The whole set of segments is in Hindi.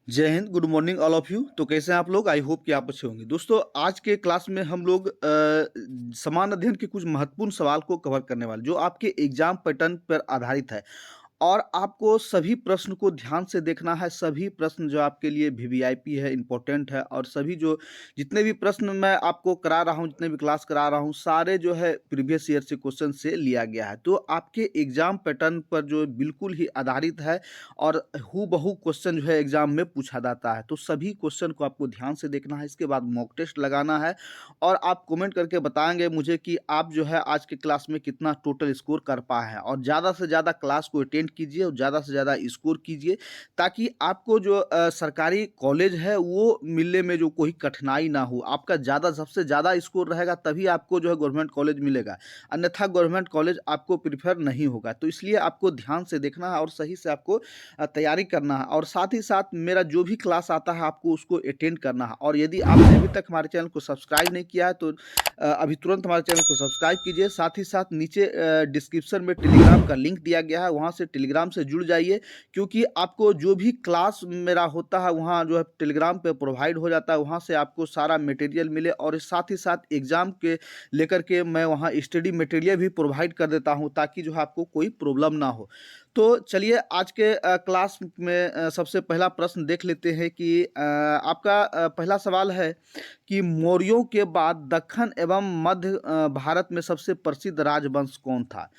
जय Hind, good morning all of you. तो कैसे हैं आप लोग? आई होप कि आप अच्छे होंगे। दोस्तों, आज के क्लास में हम लोग समान अध्ययन के कुछ महत्वपूर्ण सवाल को कवर करने वाले, जो आपके एग्जाम पैटर्न पर आधारित है। और आपको सभी प्रश्न को ध्यान से देखना है। सभी प्रश्न जो आपके लिए वीवीआईपी है, इम्पोर्टेंट है। और सभी जो जितने भी प्रश्न मैं आपको करा रहा हूँ, जितने भी क्लास करा रहा हूँ, सारे जो है प्रीवियस ईयर से क्वेश्चन से लिया गया है। तो आपके एग्जाम पैटर्न पर जो बिल्कुल ही आधारित है और हूबहू क्वेश्चन जो है एग्जाम में पूछा जाता है। तो सभी क्वेश्चन को आपको ध्यान से देखना है। इसके बाद मॉक टेस्ट लगाना है और आप कमेंट करके बताएंगे मुझे कि आप जो है आज के क्लास में कितना टोटल स्कोर कर पाए हैं। और ज़्यादा से ज़्यादा क्लास को अटेंड कीजिए और ज़्यादा से ज़्यादा स्कोर कीजिए, ताकि आपको जो सरकारी कॉलेज है वो मिलने में जो कोई कठिनाई ना हो। आपका सबसे ज़्यादा स्कोर रहेगा तभी आपको जो है गवर्नमेंट कॉलेज मिलेगा, अन्यथा गवर्नमेंट कॉलेज आपको प्रीफर नहीं होगा। तो इसलिए आपको ध्यान से देखना है और सही से आपको तैयारी करना है। और साथ ही साथ मेरा जो भी क्लास आता है आपको उसको अटेंड करना है। और यदि आपने अभी तक हमारे चैनल को सब्सक्राइब नहीं किया है तो अभी तुरंत हमारे चैनल को सब्सक्राइब कीजिए। साथ ही साथ नीचे डिस्क्रिप्शन में टेलीग्राम का लिंक दिया गया है, वहाँ से टेलीग्राम से जुड़ जाइए, क्योंकि आपको जो भी क्लास मेरा होता है वहाँ जो है टेलीग्राम पे प्रोवाइड हो जाता है। वहाँ से आपको सारा मटेरियल मिले और साथ ही साथ एग्ज़ाम के लेकर के मैं वहाँ स्टडी मटेरियल भी प्रोवाइड कर देता हूँ, ताकि जो है आपको कोई प्रॉब्लम ना हो। तो चलिए आज के क्लास में सबसे पहला प्रश्न देख लेते हैं कि आपका पहला सवाल है कि मौर्यों के बाद दक्खन एवं मध्य भारत में सबसे प्रसिद्ध राजवंश कौन था?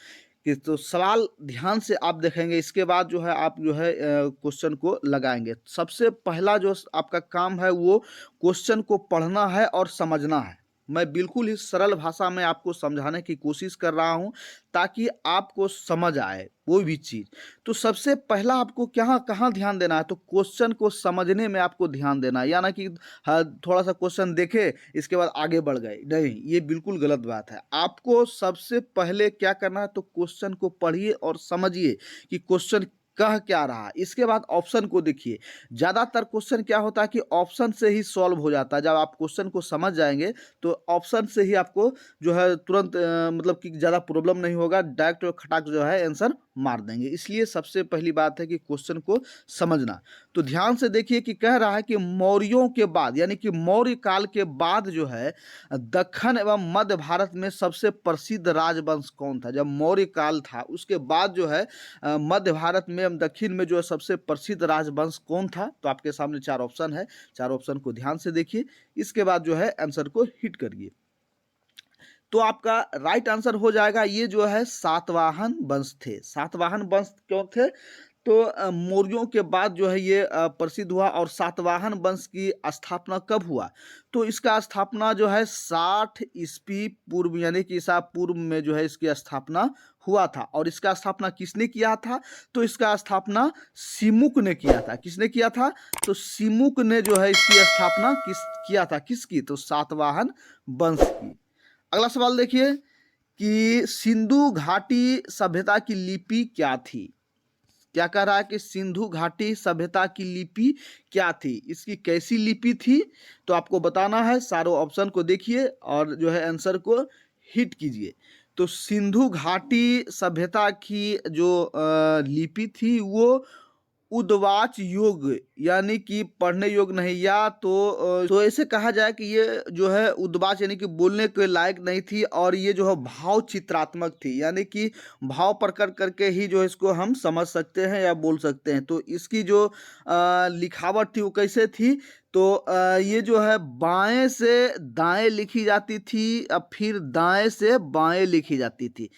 कि तो सवाल ध्यान से आप देखेंगे, इसके बाद जो है आप जो है क्वेश्चन को लगाएंगे। सबसे पहला जो आपका काम है वो क्वेश्चन को पढ़ना है और समझना है। मैं बिल्कुल ही सरल भाषा में आपको समझाने की कोशिश कर रहा हूं, ताकि आपको समझ आए कोई भी चीज़। तो सबसे पहला आपको कहाँ कहाँ ध्यान देना है, तो क्वेश्चन को समझने में आपको ध्यान देना है। या ना कि हाँ, थोड़ा सा क्वेश्चन देखे इसके बाद आगे बढ़ गए, नहीं, ये बिल्कुल गलत बात है। आपको सबसे पहले क्या करना है, तो क्वेश्चन को पढ़िए और समझिए कि क्वेश्चन कह क्या रहा है। इसके बाद ऑप्शन को देखिए। ज़्यादातर क्वेश्चन क्या होता है कि ऑप्शन से ही सॉल्व हो जाता है। जब आप क्वेश्चन को समझ जाएंगे तो ऑप्शन से ही आपको जो है तुरंत मतलब कि ज़्यादा प्रॉब्लम नहीं होगा, डायरेक्ट खटाक जो है आंसर मार देंगे। इसलिए सबसे पहली बात है कि क्वेश्चन को समझना। तो ध्यान से देखिए कि कह रहा है कि मौर्यों के बाद, यानी कि मौर्य काल के बाद जो है दक्खन एवं मध्य भारत में सबसे प्रसिद्ध राजवंश कौन था। जब मौर्य काल था उसके बाद जो है मध्य भारत में एवं दक्षिण में जो है सबसे प्रसिद्ध राजवंश कौन था। तो आपके सामने चार ऑप्शन है, चार ऑप्शन को ध्यान से देखिए। इसके बाद जो है आंसर को हिट करिए। तो आपका राइट आंसर हो जाएगा, ये जो है सातवाहन वंश थे। सातवाहन वंश क्यों थे, तो मौर्यों के बाद जो है ये प्रसिद्ध हुआ। और सातवाहन वंश की स्थापना कब हुआ, तो इसका स्थापना जो है 60 ईस्वी पूर्व, यानी कि ईसा पूर्व में जो है इसकी स्थापना हुआ था। और इसका स्थापना किसने किया था, तो इसका स्थापना सिमुक ने किया था। किसने किया था, तो सिमुक ने जो है इसकी स्थापना किया था, किसकी, तो सातवाहन वंश की। अगला सवाल देखिए कि सिंधु घाटी सभ्यता की लिपि क्या थी। क्या कह रहा है कि सिंधु घाटी सभ्यता की लिपि क्या थी, इसकी कैसी लिपि थी। तो आपको बताना है, सारे ऑप्शन को देखिए और जो है आंसर को हिट कीजिए। तो सिंधु घाटी सभ्यता की जो लिपि थी वो उद्वाच योग, यानी कि पढ़ने योग्य नहीं, या तो ऐसे कहा जाए कि ये जो है उद्वाच यानी कि बोलने के लायक नहीं थी। और ये जो है भाव चित्रात्मक थी, यानी कि भाव प्रकट करके ही जो इसको हम समझ सकते हैं या बोल सकते हैं। तो इसकी जो लिखावट थी वो कैसे थी, तो ये जो है बाएं से दाएं लिखी जाती थी, अब फिर दाएं से बाएं लिखी जाती थी।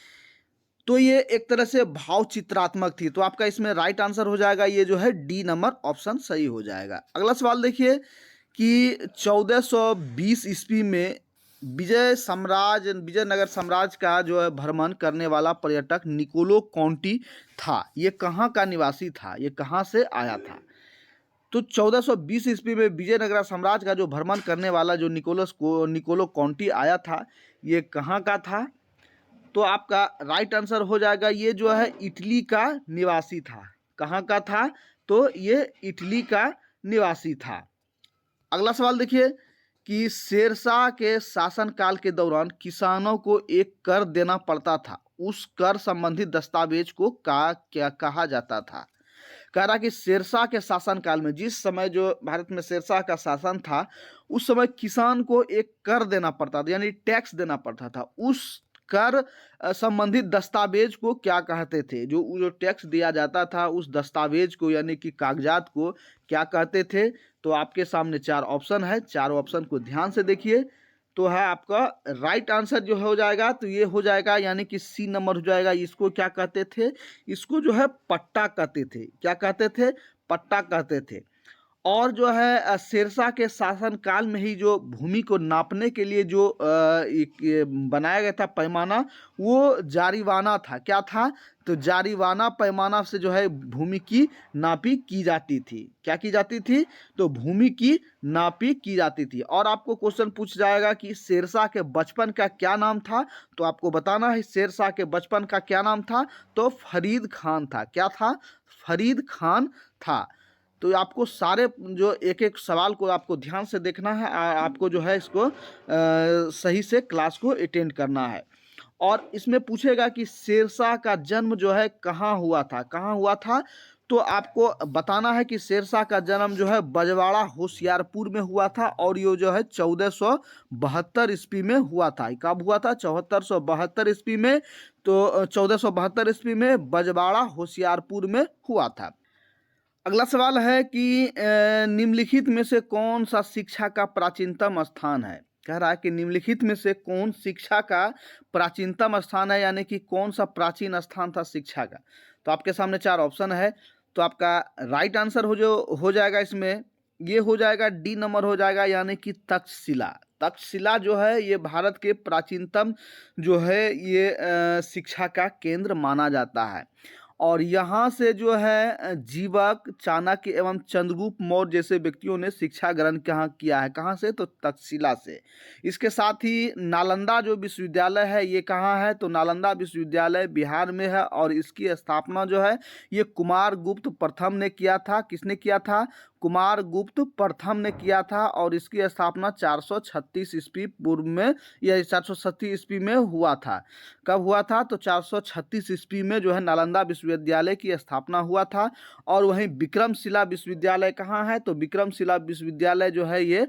तो ये एक तरह से भाव चित्रात्मक थी। तो आपका इसमें राइट आंसर हो जाएगा, ये जो है डी नंबर ऑप्शन सही हो जाएगा। अगला सवाल देखिए कि 1420 ईस्वी में विजयनगर साम्राज्य का जो है भ्रमण करने वाला पर्यटक निकोलो कॉन्टी था। ये कहाँ का निवासी था, ये कहाँ से आया था। तो 1420 ईस्वी में विजयनगर साम्राज्य का जो भ्रमण करने वाला जो निकोलो कॉन्टी आया था, ये कहाँ का था। तो आपका राइट आंसर हो जाएगा, ये जो है इटली का निवासी था। कहाँ का था, तो ये इटली का निवासी था। अगला सवाल देखिए कि शेरशाह के शासनकाल के दौरान किसानों को एक कर देना पड़ता था, उस कर संबंधित दस्तावेज को क्या कहा जाता था। कह रहा कि शेरशाह के शासनकाल में, जिस समय जो भारत में शेरशाह का शासन था, उस समय किसान को एक कर देना पड़ता था, यानी टैक्स देना पड़ता था। उस कर संबंधित दस्तावेज को क्या कहते थे? जो टैक्स दिया जाता था उस दस्तावेज को, यानी कि कागजात को क्या कहते थे? तो आपके सामने 4 ऑप्शन है, चारों ऑप्शन को ध्यान से देखिए। तो है आपका राइट आंसर जो हो जाएगा, तो ये हो जाएगा, यानी कि सी नंबर हो जाएगा। इसको क्या कहते थे? इसको जो है पट्टा कहते थे। क्या कहते थे? पट्टा कहते थे। और जो है शेरशाह के शासन काल में ही जो भूमि को नापने के लिए जो एक बनाया गया था पैमाना, वो जारीवाना था। क्या था? तो जारीवाना पैमाना से जो है भूमि की नापी की जाती थी। क्या की जाती थी? तो भूमि की नापी की जाती थी। और आपको क्वेश्चन पूछ जाएगा कि शेरशाह के बचपन का क्या नाम था, तो आपको बताना है शेरशाह के बचपन का क्या नाम था। तो फरीद खान था। क्या था? फरीद खान था। तो आपको सारे जो एक एक सवाल को आपको ध्यान से देखना है, आपको जो है इसको सही से क्लास को अटेंड करना है। और इसमें पूछेगा कि शेरशाह का जन्म जो है कहाँ हुआ था? कहाँ हुआ था? तो आपको बताना है कि शेरशाह का जन्म जो है बजवाड़ा होशियारपुर में हुआ था, और ये जो है 1472 ईस्वी में हुआ था। कब हुआ था? 1472 ईस्वी में। तो 1472 ईस्वी में बजवाड़ा होशियारपुर में हुआ था। अगला सवाल है कि निम्नलिखित में से कौन सा शिक्षा का प्राचीनतम स्थान है? कह रहा है कि निम्नलिखित में से कौन शिक्षा का प्राचीनतम स्थान है, यानी कि कौन सा प्राचीन स्थान था शिक्षा का। तो आपके सामने 4 ऑप्शन है। तो आपका राइट आंसर हो जाएगा इसमें, ये हो जाएगा डी नंबर हो जाएगा, यानी कि तक्षशिला। तक्षशिला जो है ये भारत के प्राचीनतम जो है ये शिक्षा का केंद्र माना जाता है। और यहाँ से जो है जीवक, चाणक्य एवं चंद्रगुप्त मौर्य जैसे व्यक्तियों ने शिक्षा ग्रहण कहाँ किया है? कहाँ से? तो तक्षशिला से। इसके साथ ही नालंदा जो विश्वविद्यालय है ये कहाँ है? तो नालंदा विश्वविद्यालय बिहार में है, और इसकी स्थापना जो है ये कुमारगुप्त प्रथम ने किया था। किसने किया था? कुमारगुप्त प्रथम ने किया था। और इसकी स्थापना 436 ईस्वी पूर्व में, या 436 ईस्वी में हुआ था। कब हुआ था? तो 436 ईस्वी में जो है नालंदा विश्वविद्यालय की स्थापना हुआ था। और वहीं विक्रमशिला विश्वविद्यालय कहाँ है? तो विक्रमशिला विश्वविद्यालय जो है ये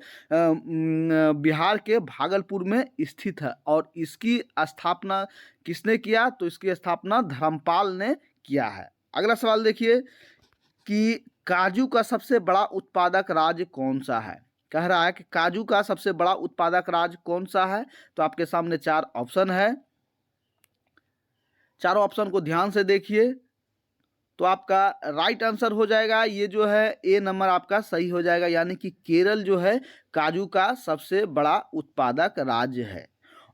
बिहार के भागलपुर में स्थित है। और इसकी स्थापना किसने किया? तो इसकी स्थापना धर्मपाल ने किया है। अगला सवाल देखिए कि काजू का सबसे बड़ा उत्पादक राज्य कौन सा है? कह रहा है कि काजू का सबसे बड़ा उत्पादक राज्य कौन सा है? तो आपके सामने 4 ऑप्शन है, चारों ऑप्शन को ध्यान से देखिए। तो आपका राइट आंसर हो जाएगा, ये जो है ए नंबर आपका सही हो जाएगा, यानी कि केरल जो है काजू का सबसे बड़ा उत्पादक राज्य है।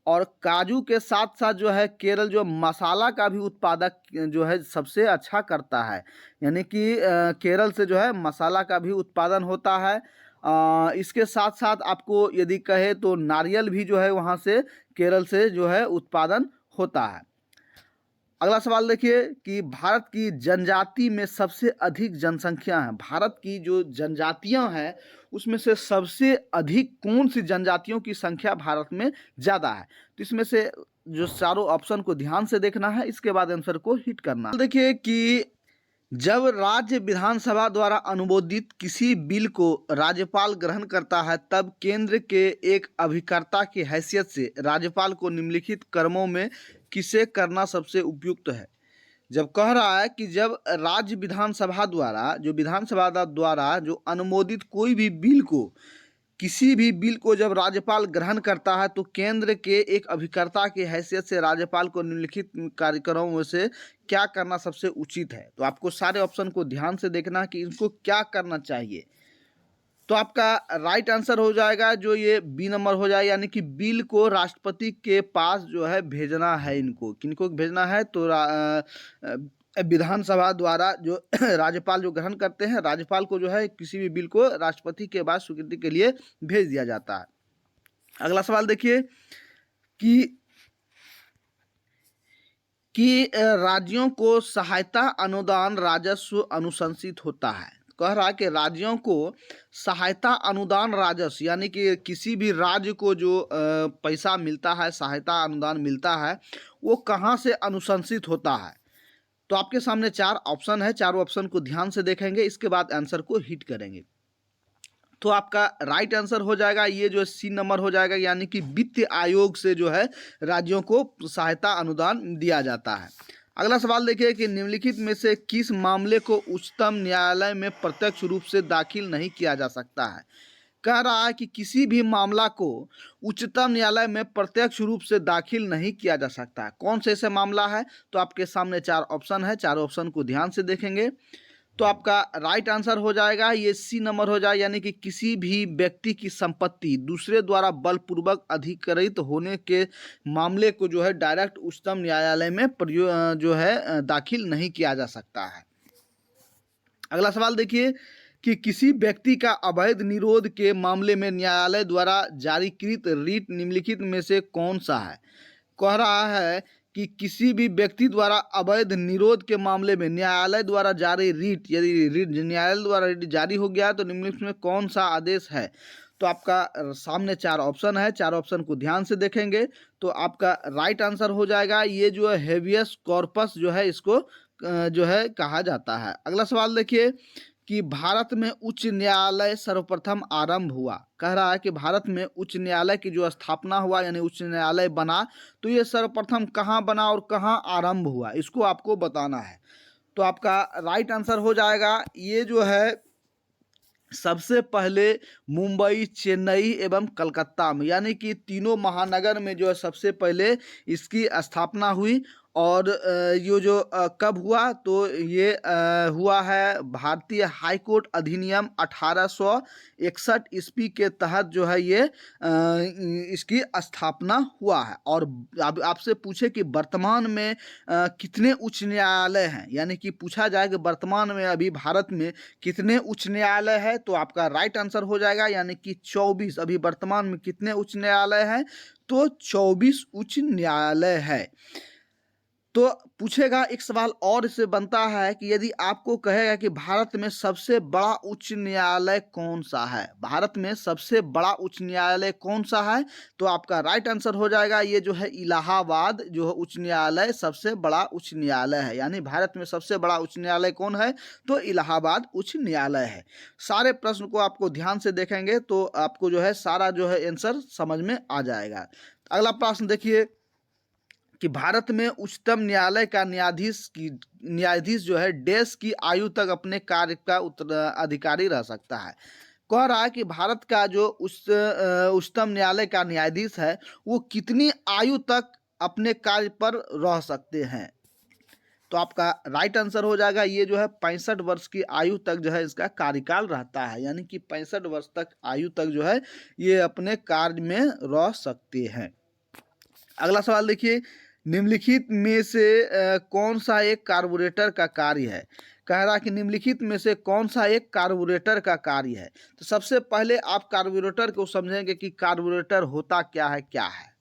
और काजू के साथ साथ जो है केरल जो मसाला का भी उत्पादक जो है सबसे अच्छा करता है, यानी कि केरल से जो है मसाला का भी उत्पादन होता है। इसके साथ साथ आपको यदि कहे तो नारियल भी जो है वहाँ से केरल से जो है उत्पादन होता है। अगला सवाल देखिए कि भारत की जनजाति में सबसे अधिक जनसंख्या है। भारत की जो जनजातियां हैं उसमें से सबसे अधिक कौन सी जनजातियों की संख्या भारत में ज़्यादा है? तो इसमें से जो चारों ऑप्शन को ध्यान से देखना है, इसके बाद आंसर को हिट करना है। देखिए कि जब राज्य विधानसभा द्वारा अनुमोदित किसी बिल को राज्यपाल ग्रहण करता है, तब केंद्र के एक अभिकर्ता की हैसियत से राज्यपाल को निम्नलिखित कर्मों में किसे करना सबसे उपयुक्त है? जब कह रहा है कि जब राज्य विधानसभा द्वारा जो अनुमोदित कोई भी बिल को, किसी भी बिल को जब राज्यपाल ग्रहण करता है, तो केंद्र के एक अभिकर्ता की हैसियत से राज्यपाल को निम्नलिखित कार्यक्रमों में से क्या करना सबसे उचित है? तो आपको सारे ऑप्शन को ध्यान से देखना कि इनको क्या करना चाहिए। तो आपका राइट आंसर हो जाएगा जो ये बी नंबर हो जाएगा, यानी कि बिल को राष्ट्रपति के पास जो है भेजना है। इनको किनको भेजना है? तो विधानसभा द्वारा जो राज्यपाल जो ग्रहण करते हैं, राज्यपाल को जो है किसी भी बिल को राष्ट्रपति के पास स्वीकृति के लिए भेज दिया जाता है। अगला सवाल देखिए कि राज्यों को सहायता अनुदान राजस्व अनुशंसित होता है। कह रहा है कि राज्यों को सहायता अनुदान राजस्व, यानी कि किसी भी राज्य को जो पैसा मिलता है, सहायता अनुदान मिलता है, वो कहाँ से अनुशंसित होता है? तो आपके सामने 4 ऑप्शन है, चारों ऑप्शन को ध्यान से देखेंगे, इसके बाद आंसर को हिट करेंगे। तो आपका राइट आंसर हो जाएगा ये जो सी नंबर हो जाएगा, यानी कि वित्त आयोग से जो है राज्यों को सहायता अनुदान दिया जाता है। अगला सवाल देखिए कि निम्नलिखित में से किस मामले को उच्चतम न्यायालय में प्रत्यक्ष रूप से दाखिल नहीं किया जा सकता है। कह रहा है कि किसी भी मामला को उच्चतम न्यायालय में प्रत्यक्ष रूप से दाखिल नहीं किया जा सकता है। कौन से ऐसे मामला है? तो आपके सामने 4 ऑप्शन है, चारों ऑप्शन को ध्यान से देखेंगे। तो आपका राइट आंसर हो जाएगा ये सी नंबर हो जाएगा, यानी कि किसी भी व्यक्ति की संपत्ति दूसरे द्वारा बलपूर्वक अधिकृत होने के मामले को जो है डायरेक्ट उच्चतम न्यायालय में जो है दाखिल नहीं किया जा सकता है। अगला सवाल देखिए कि किसी व्यक्ति का अवैध निरोध के मामले में न्यायालय द्वारा जारीकृत रीट निम्नलिखित में से कौन सा है। कह रहा है कि किसी भी व्यक्ति द्वारा अवैध निरोध के मामले में न्यायालय द्वारा जारी रीट, यदि रीट न्यायालय द्वारा रीट जारी हो गया तो निम्नलिखित में कौन सा आदेश है। तो आपका सामने 4 ऑप्शन है, 4 ऑप्शन को ध्यान से देखेंगे। तो आपका राइट आंसर हो जाएगा ये जो है हेबियस कॉर्पस जो है इसको जो है कहा जाता है। अगला सवाल देखिए कि भारत में उच्च न्यायालय सर्वप्रथम आरंभ हुआ। कह रहा है कि भारत में उच्च न्यायालय की जो स्थापना हुआ यानी उच्च न्यायालय बना, तो ये सर्वप्रथम कहाँ बना और कहाँ आरंभ हुआ, इसको आपको बताना है। तो आपका राइट आंसर हो जाएगा ये जो है सबसे पहले मुंबई, चेन्नई एवं कलकत्ता में, यानी कि तीनों महानगर में जो है सबसे पहले इसकी स्थापना हुई। और ये जो कब हुआ, तो ये हुआ है भारतीय हाई कोर्ट अधिनियम 1861 ईस्वी के तहत जो है ये इसकी स्थापना हुआ है। और अब आपसे पूछे कि वर्तमान में कितने उच्च न्यायालय हैं, यानी कि पूछा जाए कि वर्तमान में अभी भारत में कितने उच्च न्यायालय है, तो आपका राइट आंसर हो जाएगा यानी कि 24। अभी वर्तमान में कितने उच्च न्यायालय हैं, तो 24 उच्च न्यायालय है। तो पूछेगा एक सवाल और इससे बनता है कि यदि आपको कहेगा कि भारत में सबसे बड़ा उच्च न्यायालय कौन सा है, भारत में सबसे बड़ा उच्च न्यायालय कौन सा है, तो आपका राइट आंसर हो जाएगा ये जो है इलाहाबाद जो है उच्च न्यायालय सबसे बड़ा उच्च न्यायालय है। यानी भारत में सबसे बड़ा उच्च न्यायालय कौन है, तो इलाहाबाद उच्च न्यायालय है। सारे प्रश्न को आपको ध्यान से देखेंगे तो आपको जो है सारा जो है आंसर समझ में आ जाएगा। अगला प्रश्न देखिए कि भारत में उच्चतम न्यायालय का न्यायाधीश जो है देश की आयु तक अपने कार्य का अधिकारी रह सकता है। कह रहा है कि भारत का जो उच्चतम न्यायालय का न्यायाधीश है वो कितनी आयु तक अपने कार्य पर रह सकते हैं। तो आपका राइट आंसर हो जाएगा ये जो है 65 वर्ष की आयु तक जो है इसका कार्यकाल रहता है, यानी कि 65 वर्ष तक आयु तक जो है ये अपने कार्य में रह सकते हैं। अगला सवाल देखिए निम्नलिखित में से कौन सा एक कार्बोरेटर का कार्य है। कह रहा कि निम्नलिखित में से कौन सा एक कार्बोरेटर का कार्य है। तो सबसे पहले आप कार्बोरेटर को समझेंगे कि कार्बोरेटर होता क्या है।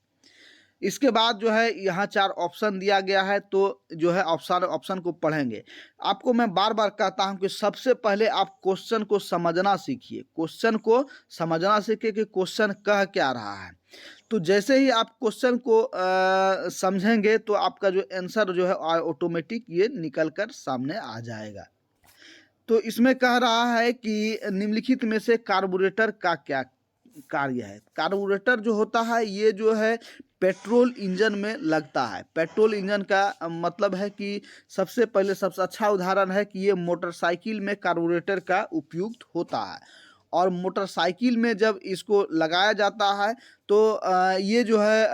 इसके बाद जो है यहाँ 4 ऑप्शन दिया गया है, तो जो है ऑप्शन को पढ़ेंगे। आपको मैं बार बार कहता हूँ कि सबसे पहले आप क्वेश्चन को समझना सीखिए, क्वेश्चन को समझना सीखिए कि क्वेश्चन कह क्या रहा है। तो जैसे ही आप क्वेश्चन को समझेंगे तो आपका जो आंसर जो है ऑटोमेटिक ये निकल कर सामने आ जाएगा। तो इसमें कह रहा है कि निम्नलिखित में से कार्बोरेटर का क्या कार्य है। कार्बोरेटर जो होता है ये जो है पेट्रोल इंजन में लगता है। पेट्रोल इंजन का मतलब है कि सबसे पहले सबसे अच्छा उदाहरण है कि ये मोटरसाइकिल में कार्बोरेटर का उपयुक्त होता है। और मोटरसाइकिल में जब इसको लगाया जाता है तो ये जो है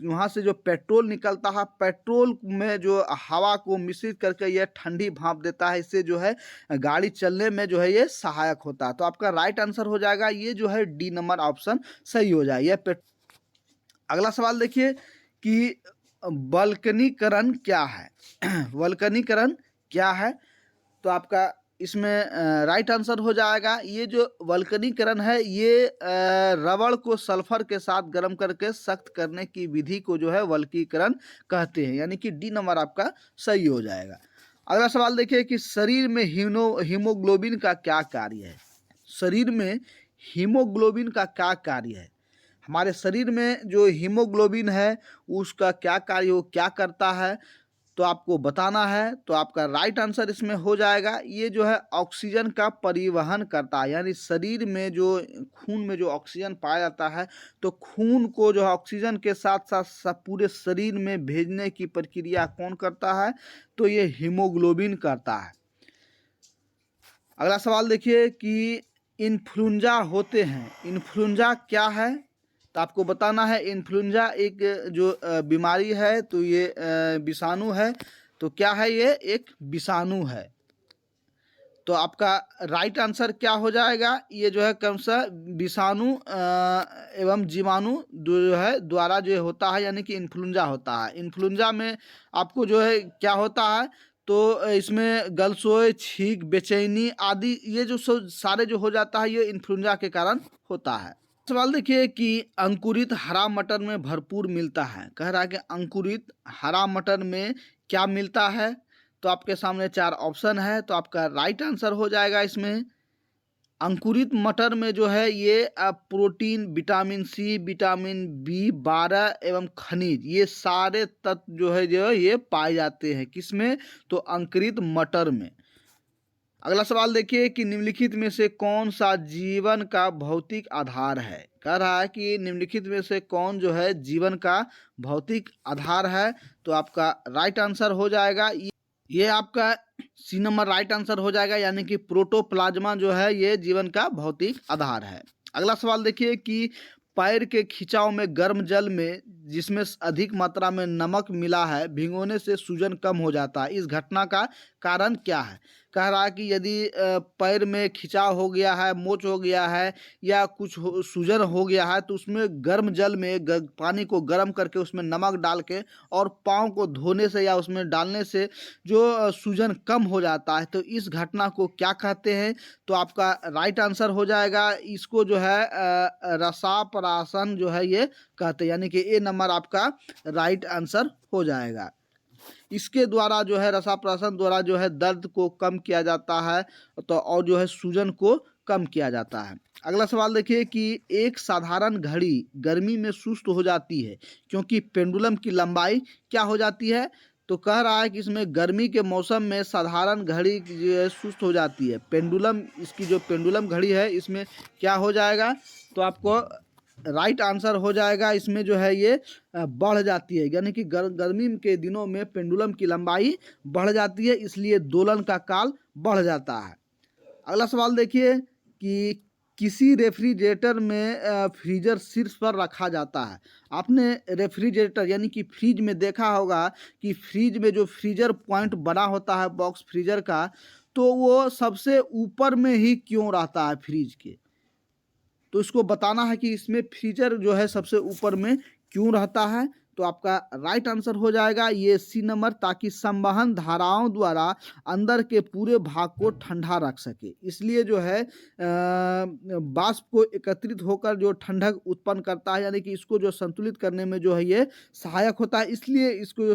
वहाँ से जो पेट्रोल निकलता है, पेट्रोल में जो हवा को मिश्रित करके ये ठंडी भाप देता है, इससे जो है गाड़ी चलने में जो है ये सहायक होता है। तो आपका राइट आंसर हो जाएगा ये जो है डी नंबर ऑप्शन सही हो जाएगा। अगला सवाल देखिए कि वल्कनीकरण क्या है। वल्कनीकरण क्या है, तो आपका इसमें राइट आंसर हो जाएगा ये जो वल्कनीकरण है ये रबड़ को सल्फर के साथ गर्म करके सख्त करने की विधि को जो है वल्कनीकरण कहते हैं, यानी कि डी नंबर आपका सही हो जाएगा। अगला सवाल देखिए कि शरीर में हीमोग्लोबिन का क्या कार्य है। शरीर में हीमोग्लोबिन का क्या कार्य है। हमारे शरीर में जो हीमोग्लोबिन है उसका क्या कार्य, वो क्या करता है। तो आपको बताना है। तो आपका राइट आंसर इसमें हो जाएगा, ये जो है ऑक्सीजन का परिवहन करता है, यानी शरीर में जो खून में जो ऑक्सीजन पाया जाता है, तो खून को जो है ऑक्सीजन के साथ साथ पूरे शरीर में भेजने की प्रक्रिया कौन करता है, तो ये हीमोग्लोबिन करता है। अगला सवाल देखिए कि इन्फ्लुएंजा होते हैं, इन्फ्लुएंजा क्या है, तो आपको बताना है। इन्फ्लुएंजा एक जो बीमारी है, तो ये विषाणु है। तो क्या है, ये एक विषाणु है। तो आपका राइट आंसर क्या हो जाएगा, ये जो है कौन सा विषाणु एवं जीवाणु जो है द्वारा जो होता है, यानी कि इन्फ्लुएंजा होता है। इन्फ्लुएंजा में आपको जो है क्या होता है, तो इसमें गलसोए, छींक, बेचैनी आदि ये जो सारे जो हो जाता है, ये इन्फ्लुएंजा के कारण होता है। सवाल देखिए कि अंकुरित हरा मटर में भरपूर मिलता है। कह रहा है कि अंकुरित हरा मटर में क्या मिलता है, तो आपके सामने 4 ऑप्शन है। तो आपका राइट आंसर हो जाएगा इसमें अंकुरित मटर में जो है ये protein, vitamin C, vitamin B12 एवं खनिज, ये सारे तत्व जो है ये पाए जाते हैं। किसमें, तो अंकुरित मटर में। अगला सवाल देखिए कि निम्नलिखित में से कौन सा जीवन का भौतिक आधार है। कह रहा है कि निम्नलिखित में से कौन जो है जीवन का भौतिक आधार है, तो आपका राइट आंसर हो जाएगा ये आपका सी नंबर राइट आंसर हो जाएगा, यानी कि प्रोटोप्लाज्मा जो है ये जीवन का भौतिक आधार है। अगला सवाल देखिए कि पैर के खिंचाव में गर्म जल में जिसमें अधिक मात्रा में नमक मिला है, भिगोने से सूजन कम हो जाता है। इस घटना का कारण क्या है। कह रहा है कि यदि पैर में खिंचाव हो गया है, मोच हो गया है, या कुछ सूजन हो गया है, तो उसमें गर्म जल में पानी को गर्म करके उसमें नमक डाल के और पाँव को धोने से या उसमें डालने से जो सूजन कम हो जाता है। तो इस घटना को क्या कहते हैं, तो आपका राइट आंसर हो जाएगा इसको जो है रसापरासन जो है ये कहते हैं, यानी कि ए नंबर आपका राइट आंसर हो जाएगा। इसके द्वारा जो है रसाप्राशन द्वारा जो है दर्द को कम किया जाता है, तो और जो है सूजन को कम किया जाता है। अगला सवाल देखिए कि एक साधारण घड़ी गर्मी में सुस्त हो जाती है क्योंकि पेंडुलम की लंबाई क्या हो जाती है। तो कह रहा है कि इसमें गर्मी के मौसम में साधारण घड़ी जो है सुस्त हो जाती है। पेंडुलम, इसकी जो पेंडुलम घड़ी है इसमें क्या हो जाएगा, तो आपको राइट आंसर हो जाएगा इसमें जो है ये बढ़ जाती है, यानी कि गर्मी के दिनों में पेंडुलम की लंबाई बढ़ जाती है, इसलिए दोलन का काल बढ़ जाता है। अगला सवाल देखिए कि किसी रेफ्रिजरेटर में फ्रीजर शीर्ष पर रखा जाता है। आपने रेफ्रिजरेटर यानी कि फ्रिज में देखा होगा कि फ्रिज में जो फ्रीजर पॉइंट बना होता है बॉक्स फ्रीजर का, तो वो सबसे ऊपर में ही क्यों रहता है फ्रिज के, तो इसको बताना है कि इसमें फ्रीजर जो है सबसे ऊपर में क्यों रहता है। तो आपका राइट आंसर हो जाएगा ये सी नंबर, ताकि संवहन धाराओं द्वारा अंदर के पूरे भाग को ठंडा रख सके, इसलिए जो है वाष्प को एकत्रित होकर जो ठंडक उत्पन्न करता है, यानी कि इसको जो संतुलित करने में जो है ये सहायक होता है, इसलिए इसको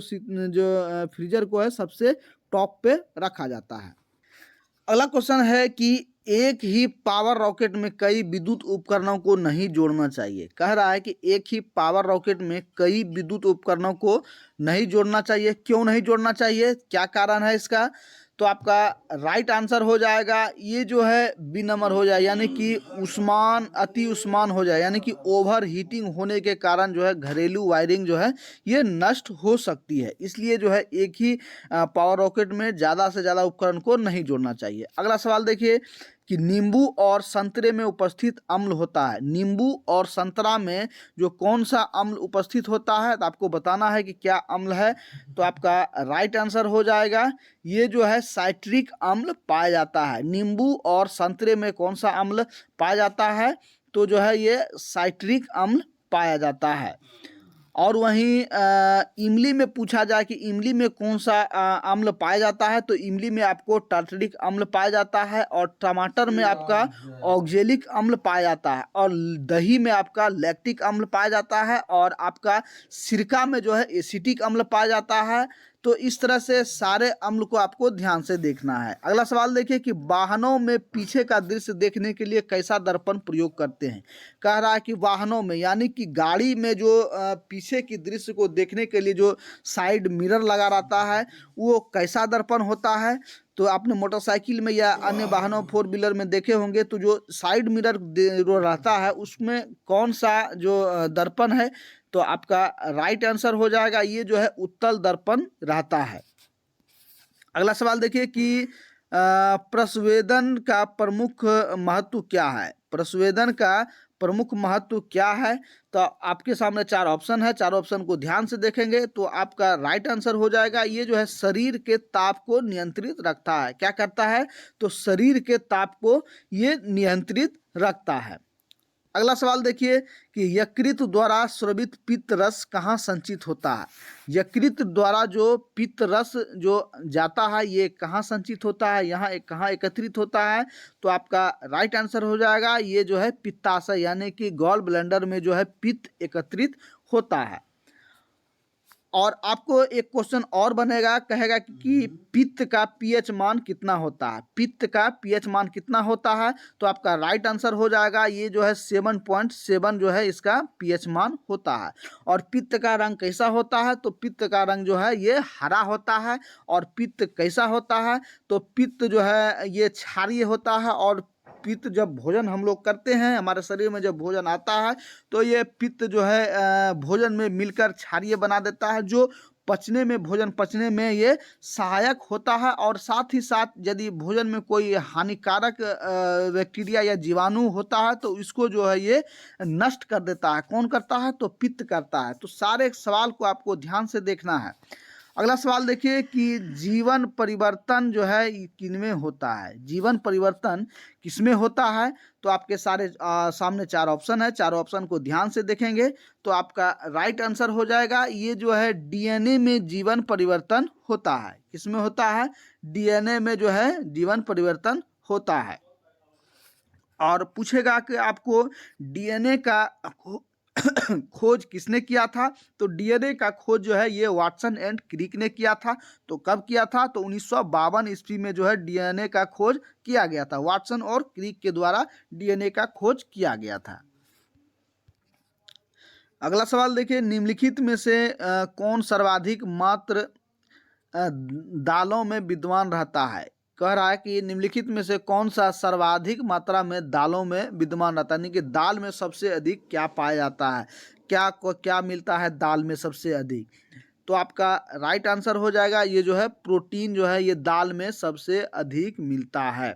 जो फ्रीजर को है सबसे टॉप पे रखा जाता है। अगला क्वेश्चन है कि एक ही पावर रॉकेट में कई विद्युत उपकरणों को नहीं जोड़ना चाहिए। कह रहा है कि एक ही पावर रॉकेट में कई विद्युत उपकरणों को नहीं जोड़ना चाहिए। क्यों नहीं जोड़ना चाहिए, क्या कारण है इसका, तो आपका राइट आंसर हो जाएगा ये जो है बी नंबर हो जाए, यानी कि उस्मान अति उस्मान हो जाए, यानी कि ओवर हीटिंग होने के कारण जो है घरेलू वायरिंग जो है ये नष्ट हो सकती है, इसलिए जो है एक ही पावर रॉकेट में ज़्यादा से ज़्यादा उपकरण को नहीं जोड़ना चाहिए। अगला सवाल देखिए कि नींबू और संतरे में उपस्थित अम्ल होता है। नींबू और संतरा में जो कौन सा अम्ल उपस्थित होता है, तो आपको बताना है कि क्या अम्ल है। तो आपका राइट आंसर हो जाएगा ये जो है साइट्रिक अम्ल पाया जाता है। नींबू और संतरे में कौन सा अम्ल पाया जाता है, तो जो है ये साइट्रिक अम्ल पाया जाता है। और वहीं इमली में पूछा जाए कि इमली में कौन सा अम्ल पाया जाता है, तो इमली में आपको टार्टरिक अम्ल पाया जाता है, और टमाटर में आपका ऑक्जेलिक अम्ल पाया जाता है, और दही में आपका लैक्टिक अम्ल पाया जाता है, और आपका सिरका में जो है एसिटिक अम्ल पाया जाता है। तो इस तरह से सारे अम्ल को आपको ध्यान से देखना है। अगला सवाल देखिए कि वाहनों में पीछे का दृश्य देखने के लिए कैसा दर्पण प्रयोग करते हैं। कह रहा है कि वाहनों में यानी कि गाड़ी में जो पीछे की दृश्य को देखने के लिए जो साइड मिरर लगा रहता है वो कैसा दर्पण होता है। तो आपने मोटरसाइकिल में या अन्य वाहनों फोर व्हीलर में देखे होंगे तो जो साइड मिरर जो रहता है उसमें कौन सा जो दर्पण है, तो आपका राइट आंसर हो जाएगा ये जो है उत्तल दर्पण रहता है। अगला सवाल देखिए कि प्रस्वेदन का प्रमुख महत्व क्या है। प्रस्वेदन का प्रमुख महत्व क्या है, तो आपके सामने चार ऑप्शन है, चार ऑप्शन को ध्यान से देखेंगे तो आपका राइट आंसर हो जाएगा ये जो है शरीर के ताप को नियंत्रित रखता है। क्या करता है, तो शरीर के ताप को ये नियंत्रित रखता है। अगला सवाल देखिए कि यकृत द्वारा स्रावित पित्त रस कहाँ संचित होता है। यकृत द्वारा जो पित्त रस जो जाता है ये कहाँ संचित होता है, यहाँ कहाँ एकत्रित होता है, तो आपका राइट आंसर हो जाएगा ये जो है पित्ताशय यानी कि गॉल ब्लैंडर में जो है पित्त एकत्रित होता है। और आपको एक क्वेश्चन और बनेगा, कहेगा कि पित्त का पीएच मान कितना होता है। पित्त का पीएच मान कितना होता है, तो आपका राइट आंसर हो जाएगा ये जो है 7.7 जो है इसका पीएच मान होता है। और पित्त का रंग कैसा होता है, तो पित्त का रंग जो है ये हरा होता है। और पित्त कैसा होता है, तो पित्त जो है ये क्षारीय होता है। और पित्त जब भोजन हम लोग करते हैं, हमारे शरीर में जब भोजन आता है तो ये पित्त जो है भोजन में मिलकर क्षारीय बना देता है, जो पचने में भोजन पचने में ये सहायक होता है। और साथ ही साथ यदि भोजन में कोई हानिकारक बैक्टीरिया या जीवाणु होता है तो इसको जो है ये नष्ट कर देता है। कौन करता है, तो पित्त करता है। तो सारे सवाल को आपको ध्यान से देखना है। अगला सवाल देखिए कि जीवन परिवर्तन जो है किनमें होता है। जीवन परिवर्तन किसमें होता है, तो आपके सामने चार ऑप्शन है, चारों ऑप्शन को ध्यान से देखेंगे तो आपका राइट आंसर हो जाएगा ये जो है डीएनए में जीवन परिवर्तन होता है। किसमें होता है, डीएनए में जो है जीवन परिवर्तन होता है। और पूछेगा कि आपको डीएनए का खोज किसने किया था, तो डीएनए का खोज जो है ये वाटसन एंड क्रिक ने किया था। तो कब किया था, तो 1952 ईस्वी में जो है डीएनए का खोज किया गया था। वाटसन और क्रिक के द्वारा डीएनए का खोज किया गया था। अगला सवाल देखिए, निम्नलिखित में से कौन सर्वाधिक मात्र दालों में विद्वान रहता है। कह रहा है कि निम्नलिखित में से कौन सा सर्वाधिक मात्रा में दालों में विद्यमान रहता है, यानी कि दाल में सबसे अधिक क्या पाया जाता है, क्या मिलता है दाल में सबसे अधिक, तो आपका राइट आंसर हो जाएगा ये जो है प्रोटीन जो है ये दाल में सबसे अधिक मिलता है।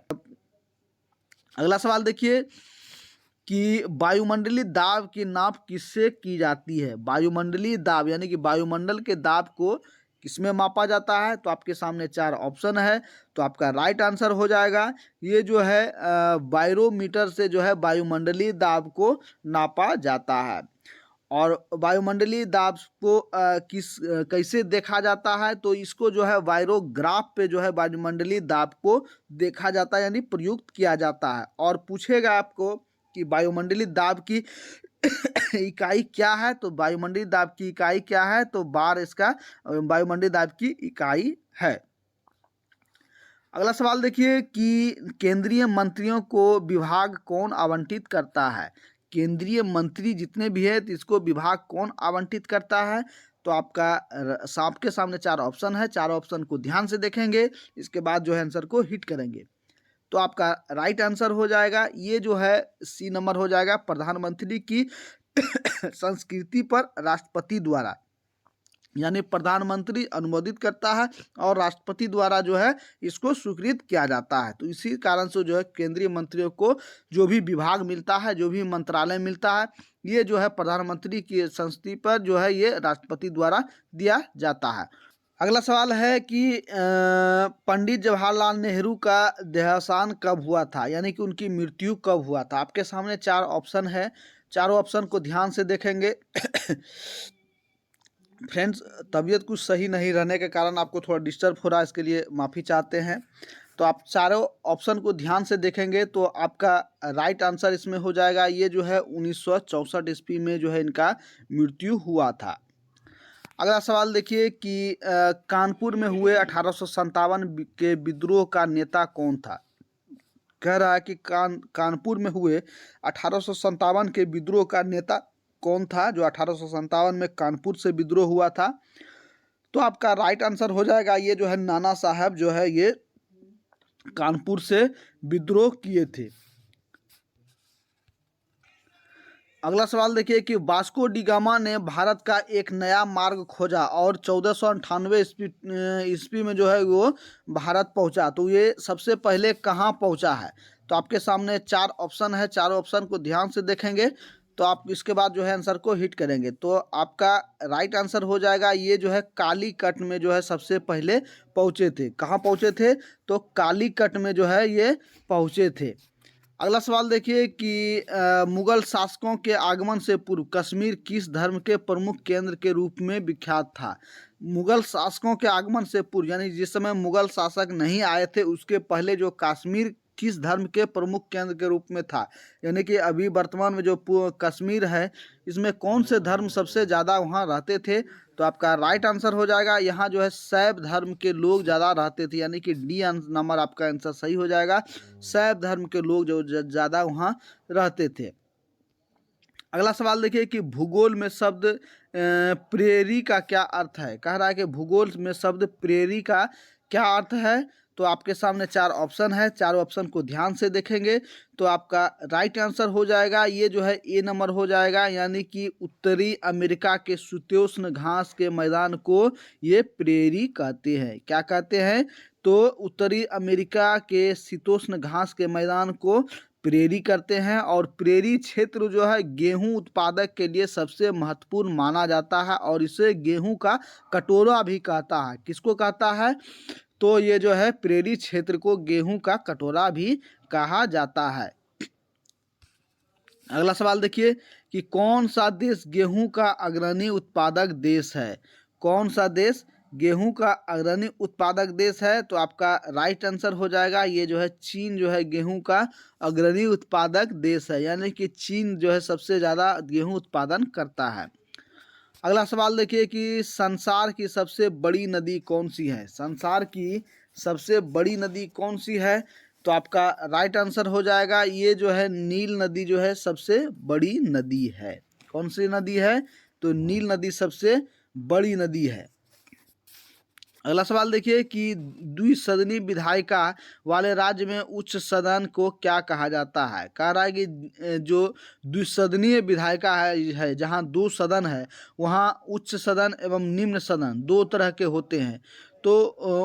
अगला सवाल देखिए कि वायुमंडलीय दाब की नाप किससे की जाती है। वायुमंडलीय दाब यानी कि वायुमंडल के दाब को किसमें मापा जाता है, तो आपके सामने चार ऑप्शन है, तो आपका राइट आंसर हो जाएगा ये जो है बायरोमीटर से जो है वायुमंडलीय दाब को नापा जाता है। और वायुमंडलीय दाब को कैसे देखा जाता है, तो इसको जो है वायरोग्राफ पे जो है वायुमंडलीय दाब को देखा जाता है यानी प्रयुक्त किया जाता है। और पूछेगा आपको कि वायुमंडलीय दाब की इकाई क्या है, तो वायुमंडलीय दाब की इकाई क्या है, तो बार इसका वायुमंडलीय दाब की इकाई है। अगला सवाल देखिए कि केंद्रीय मंत्रियों को विभाग कौन आवंटित करता है। केंद्रीय मंत्री जितने भी है तो इसको विभाग कौन आवंटित करता है, तो आपके सामने चार ऑप्शन है, चार ऑप्शन को ध्यान से देखेंगे, इसके बाद जो है आंसर को हिट करेंगे। तो आपका राइट आंसर हो जाएगा ये जो है सी नंबर हो जाएगा, प्रधानमंत्री की संस्कृति पर राष्ट्रपति द्वारा, यानी प्रधानमंत्री अनुमोदित करता है और राष्ट्रपति द्वारा जो है इसको स्वीकृत किया जाता है। तो इसी कारण से जो है केंद्रीय मंत्रियों को जो भी विभाग मिलता है, जो भी मंत्रालय मिलता है, ये जो है प्रधानमंत्री की संस्तुति पर जो है ये राष्ट्रपति द्वारा दिया जाता है। अगला सवाल है कि पंडित जवाहरलाल नेहरू का देहावसान कब हुआ था, यानी कि उनकी मृत्यु कब हुआ था। आपके सामने चार ऑप्शन है, चारों ऑप्शन को ध्यान से देखेंगे। फ्रेंड्स, तबीयत कुछ सही नहीं रहने के कारण आपको थोड़ा डिस्टर्ब हो रहा है, इसके लिए माफ़ी चाहते हैं। तो आप चारों ऑप्शन को ध्यान से देखेंगे तो आपका राइट आंसर इसमें हो जाएगा ये जो है 1964 ईस्वी में जो है इनका मृत्यु हुआ था। अगला सवाल देखिए कि कानपुर में हुए 1857 के विद्रोह का नेता कौन था। कह रहा है कि कानपुर में हुए 1857 के विद्रोह का नेता कौन था, जो 1857 में कानपुर से विद्रोह हुआ था। तो आपका राइट आंसर हो जाएगा ये जो है नाना साहब जो है ये कानपुर से विद्रोह किए थे। अगला सवाल देखिए कि वास्को डी गामा ने भारत का एक नया मार्ग खोजा और 1498 ईस्वी में जो है वो भारत पहुंचा। तो ये सबसे पहले कहाँ पहुंचा है। तो आपके सामने 4 ऑप्शन है, चारों ऑप्शन को ध्यान से देखेंगे तो आप इसके बाद जो है आंसर को हिट करेंगे। तो आपका राइट आंसर हो जाएगा ये जो है कालीकट में जो है सबसे पहले पहुँचे थे। कहाँ पहुँचे थे, तो कालीकट में जो है ये पहुँचे थे। अगला सवाल देखिए कि मुगल शासकों के आगमन से पूर्व कश्मीर किस धर्म के प्रमुख केंद्र के रूप में विख्यात था। मुगल शासकों के आगमन से पूर्व यानी जिस समय मुगल शासक नहीं आए थे उसके पहले जो कश्मीर किस धर्म के प्रमुख केंद्र के रूप में था। यानी कि अभी वर्तमान में जो कश्मीर है इसमें कौन से धर्म सबसे ज़्यादा वहाँ रहते थे। तो आपका राइट आंसर हो जाएगा यहाँ जो है शैव धर्म के लोग ज़्यादा रहते थे, यानी कि डी नंबर आपका आंसर सही हो जाएगा। शैव धर्म के लोग जो ज़्यादा वहाँ रहते थे। अगला सवाल देखिए कि भूगोल में शब्द प्रेरी का क्या अर्थ है। कह रहा है कि भूगोल में शब्द प्रेरी का क्या अर्थ है। तो आपके सामने 4 ऑप्शन है, चारों ऑप्शन को ध्यान से देखेंगे तो आपका राइट आंसर हो जाएगा ये जो है ए नंबर हो जाएगा, यानी कि उत्तरी अमेरिका के शीतोष्ण घास के मैदान को ये प्रेरी कहते हैं। क्या कहते हैं, तो उत्तरी अमेरिका के शीतोष्ण घास के मैदान को प्रेरी करते हैं। और प्रेरी क्षेत्र जो है गेहूं उत्पादक के लिए सबसे महत्वपूर्ण माना जाता है और इसे गेहूं का कटोरा भी कहता है। किसको कहता है, तो ये जो है प्रेरी क्षेत्र को गेहूं का कटोरा भी कहा जाता है। अगला सवाल देखिए कि कौन सा देश गेहूं का अग्रणी उत्पादक देश है। कौन सा देश गेहूं का अग्रणी उत्पादक देश है। तो आपका राइट आंसर हो जाएगा ये जो है चीन जो है गेहूं का अग्रणी उत्पादक देश है, यानी कि चीन जो है सबसे ज़्यादा गेहूं उत्पादन करता है। अगला सवाल देखिए कि संसार की सबसे बड़ी नदी कौन सी है। संसार की सबसे बड़ी नदी कौन सी है। तो आपका राइट आंसर हो जाएगा ये जो है नील नदी जो है सबसे बड़ी नदी है। कौन सी नदी है, तो नील नदी सबसे बड़ी नदी है। अगला सवाल देखिए कि द्विसदनी विधायिका वाले राज्य में उच्च सदन को क्या कहा जाता है। कह रहा है कि जो द्विसदनीय विधायिका है जहां 2 सदन है वहां उच्च सदन एवं निम्न सदन 2 तरह के होते हैं। तो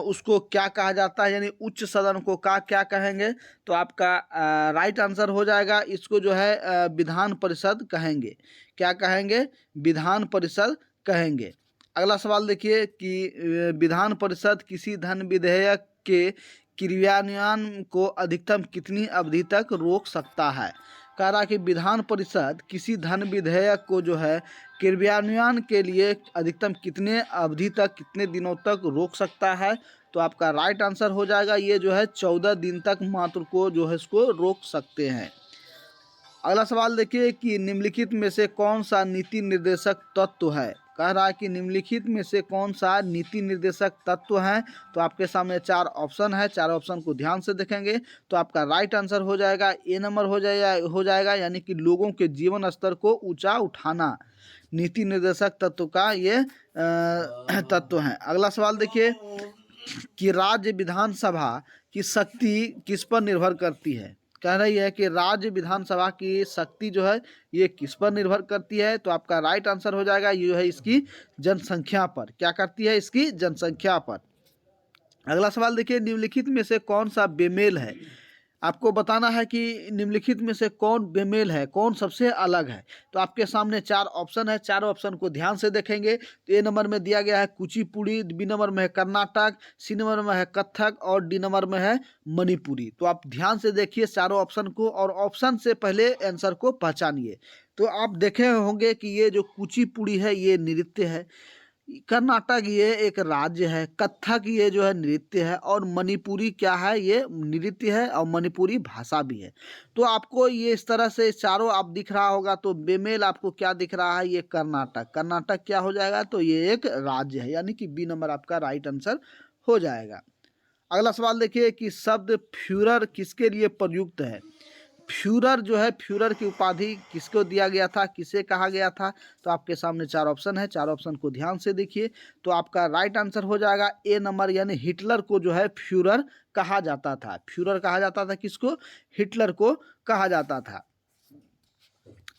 उसको क्या कहा जाता है, यानी उच्च सदन को क्या कहेंगे। तो आपका राइट आंसर हो जाएगा इसको जो है विधान परिषद कहेंगे। क्या कहेंगे, विधान परिषद कहेंगे। अगला सवाल देखिए कि विधान परिषद किसी धन विधेयक के क्रियान्वयन को अधिकतम कितनी अवधि तक रोक सकता है। कह रहा है कि विधान परिषद किसी धन विधेयक को जो है क्रियान्वयन के लिए अधिकतम कितने अवधि तक, कितने दिनों तक रोक सकता है। तो आपका राइट आंसर हो जाएगा ये जो है 14 दिन तक मात्र को जो है इसको रोक सकते हैं। अगला सवाल देखिए कि निम्नलिखित में से कौन सा नीति निर्देशक तत्व है। कह रहा है कि निम्नलिखित में से कौन सा नीति निर्देशक तत्व है। तो आपके सामने 4 ऑप्शन है, 4 ऑप्शन को ध्यान से देखेंगे तो आपका राइट आंसर हो जाएगा ए नंबर हो जाएगा, यानी कि लोगों के जीवन स्तर को ऊंचा उठाना नीति निर्देशक तत्व का ये तत्व है। अगला सवाल देखिए कि राज्य विधानसभा की शक्ति किस पर निर्भर करती है। कह रही है कि राज्य विधानसभा की शक्ति जो है ये किस पर निर्भर करती है। तो आपका राइट आंसर हो जाएगा ये है इसकी जनसंख्या पर। क्या करती है, इसकी जनसंख्या पर। अगला सवाल देखिए निम्नलिखित में से कौन सा बेमेल है। आपको बताना है कि निम्नलिखित में से कौन बेमेल है, कौन सबसे अलग है। तो आपके सामने 4 ऑप्शन है, चारों ऑप्शन को ध्यान से देखेंगे तो ए नंबर में दिया गया है कुचिपुड़ी, बी नंबर में है कर्नाटक, सी नंबर में है कथक और डी नंबर में है मणिपुरी। तो आप ध्यान से देखिए चारों ऑप्शन को और ऑप्शन से पहले आंसर को पहचानिए। तो आप देखे होंगे कि ये जो कुचिपुड़ी है ये नृत्य है, कर्नाटक ये एक राज्य है, कथक ये जो है नृत्य है, और मणिपुरी क्या है, ये नृत्य है और मणिपुरी भाषा भी है। तो आपको ये इस तरह से चारों आप दिख रहा होगा, तो बेमेल आपको क्या दिख रहा है, ये कर्नाटक। कर्नाटक क्या हो जाएगा, तो ये एक राज्य है, यानी कि बी नंबर आपका राइट आंसर हो जाएगा। अगला सवाल देखिए कि शब्द फ्यूरर किसके लिए प्रयुक्त है। फ्यूरर जो है, फ्यूरर की उपाधि किसको दिया गया था, किसे कहा गया था। तो आपके सामने चार ऑप्शन है, चार ऑप्शन को ध्यान से देखिए। तो आपका राइट आंसर हो जाएगा ए नंबर, यानी हिटलर को जो है फ्यूरर कहा जाता था। फ्यूरर कहा जाता था किसको, हिटलर को कहा जाता था।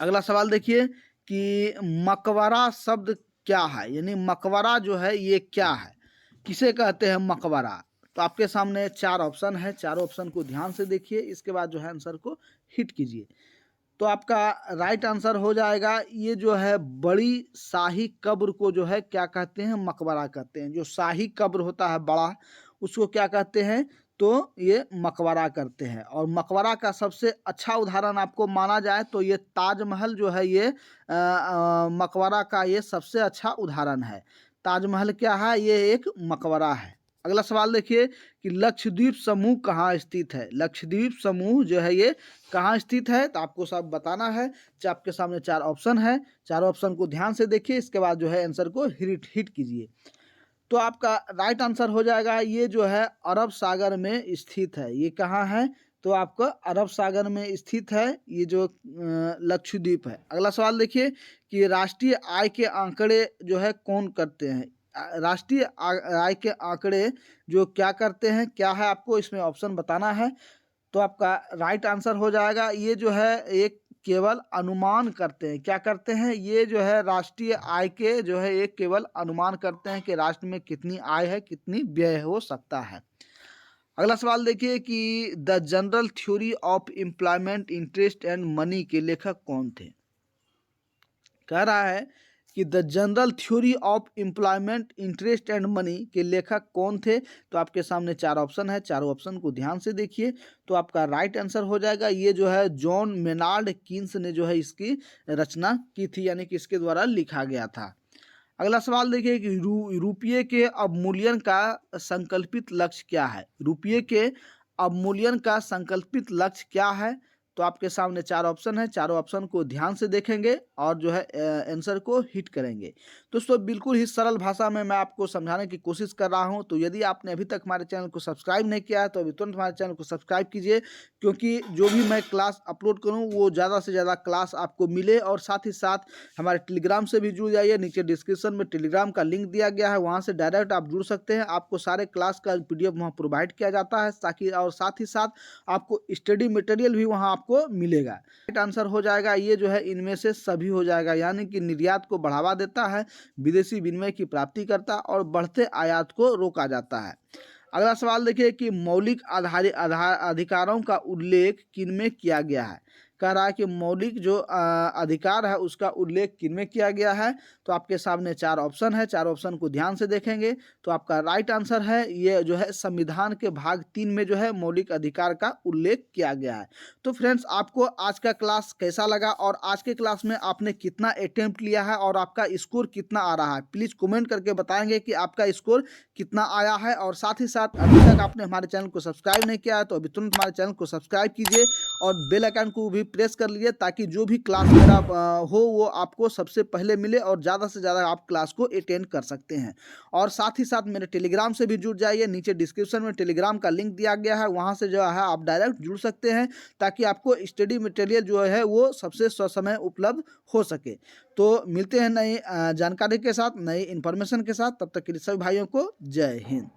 अगला सवाल देखिए कि मकबरा शब्द क्या है, यानी मकबरा जो है ये क्या है, किसे कहते हैं मकबरा। तो आपके सामने चार ऑप्शन है, चारों ऑप्शन को ध्यान से देखिए, इसके बाद जो है आंसर को हिट कीजिए। तो आपका राइट आंसर हो जाएगा, ये जो है बड़ी शाही कब्र को जो है क्या कहते हैं, मकबरा कहते हैं। जो शाही कब्र होता है बड़ा, उसको क्या कहते हैं, तो ये मकबरा करते हैं। और मकबरा का सबसे अच्छा उदाहरण आपको माना जाए तो ये ताजमहल जो है, ये मकबरा का ये सबसे अच्छा उदाहरण है। ताजमहल क्या है, ये एक मकबरा है। अगला सवाल देखिए कि लक्षद्वीप समूह कहाँ स्थित है। लक्षद्वीप समूह जो है ये कहाँ स्थित है, तो आपको सब बताना है। आपके सामने चार ऑप्शन है, चारों ऑप्शन को ध्यान से देखिए, इसके बाद जो है आंसर को हिट कीजिए। तो आपका राइट आंसर हो जाएगा, ये जो है अरब सागर में स्थित है। ये कहाँ है, तो आपका अरब सागर में स्थित है, ये जो लक्षद्वीप है। अगला सवाल देखिए कि राष्ट्रीय आय के आंकड़े जो है कौन करते हैं। राष्ट्रीय आय के आंकड़े जो क्या करते हैं, क्या है, आपको इसमें ऑप्शन बताना है। तो आपका राइट आंसर हो जाएगा, ये जो है एक केवल अनुमान करते हैं। क्या करते हैं, ये जो है राष्ट्रीय आय के जो है एक केवल अनुमान करते हैं कि राष्ट्र में कितनी आय है, कितनी व्यय हो सकता है। अगला सवाल देखिए कि the general theory of employment interest and money के लेखक कौन थे। कह रहा है कि the general theory of employment interest and money के लेखक कौन थे। तो आपके सामने चार ऑप्शन है, चारों ऑप्शन को ध्यान से देखिए। तो आपका राइट आंसर हो जाएगा, ये जो है जॉन मेनार्ड कीन्स ने जो है इसकी रचना की थी, यानी कि इसके द्वारा लिखा गया था। अगला सवाल देखिए कि रुपये के अवमूल्यन का संकल्पित लक्ष्य क्या है। रुपये के अवमूल्यन का संकल्पित लक्ष्य क्या है। तो आपके सामने चार ऑप्शन है, चारों ऑप्शन को ध्यान से देखेंगे और जो है आंसर को हिट करेंगे। दोस्तों बिल्कुल ही सरल भाषा में मैं आपको समझाने की कोशिश कर रहा हूं। तो यदि आपने अभी तक हमारे चैनल को सब्सक्राइब नहीं किया है तो अभी तुरंत हमारे चैनल को सब्सक्राइब कीजिए, क्योंकि जो भी मैं क्लास अपलोड करूँ वो ज़्यादा से ज़्यादा क्लास आपको मिले। और साथ ही साथ हमारे टेलीग्राम से भी जुड़ जाइए, नीचे डिस्क्रिप्शन में टेलीग्राम का लिंक दिया गया है, वहाँ से डायरेक्ट आप जुड़ सकते हैं। आपको सारे क्लास का PDF वहाँ प्रोवाइड किया जाता है, ताकि और साथ ही साथ आपको स्टडी मटेरियल भी वहाँ आपको मिलेगा। राइट आंसर हो जाएगा, ये जो है इनमें से सभी हो जाएगा, यानी कि निर्यात को बढ़ावा देता है, विदेशी विनिमय की प्राप्ति करता है और बढ़ते आयात को रोका जाता है। अगला सवाल देखिए कि मौलिक अधिकारों का उल्लेख किनमें किया गया है। कह रहा है कि मौलिक जो अधिकार है उसका उल्लेख किनमें किया गया है। तो आपके सामने चार ऑप्शन है, चार ऑप्शन को ध्यान से देखेंगे। तो आपका राइट आंसर है, ये जो है संविधान के भाग 3 में जो है मौलिक अधिकार का उल्लेख किया गया है। तो फ्रेंड्स आपको आज का क्लास कैसा लगा और आज के क्लास में आपने कितना अटेम्प्ट लिया है और आपका स्कोर कितना आ रहा है, प्लीज़ कमेंट करके बताएंगे कि आपका स्कोर कितना आया है। और साथ ही साथ अभी तक आपने हमारे चैनल को सब्सक्राइब नहीं किया है तो अभी तुरंत हमारे चैनल को सब्सक्राइब कीजिए और बेल आइकन को भी प्रेस कर लीजिए, ताकि जो भी क्लास मेरा हो वो आपको सबसे पहले मिले और ज़्यादा से ज़्यादा आप क्लास को अटेंड कर सकते हैं। और साथ ही साथ मेरे टेलीग्राम से भी जुड़ जाइए, नीचे डिस्क्रिप्शन में टेलीग्राम का लिंक दिया गया है, वहाँ से जो है आप डायरेक्ट जुड़ सकते हैं, ताकि आपको स्टडी मटेरियल जो है वो सबसे ससमय उपलब्ध हो सके। तो मिलते हैं नई जानकारी के साथ, नई इन्फॉर्मेशन के साथ, तब तक के लिए सभी भाइयों को जय हिंद।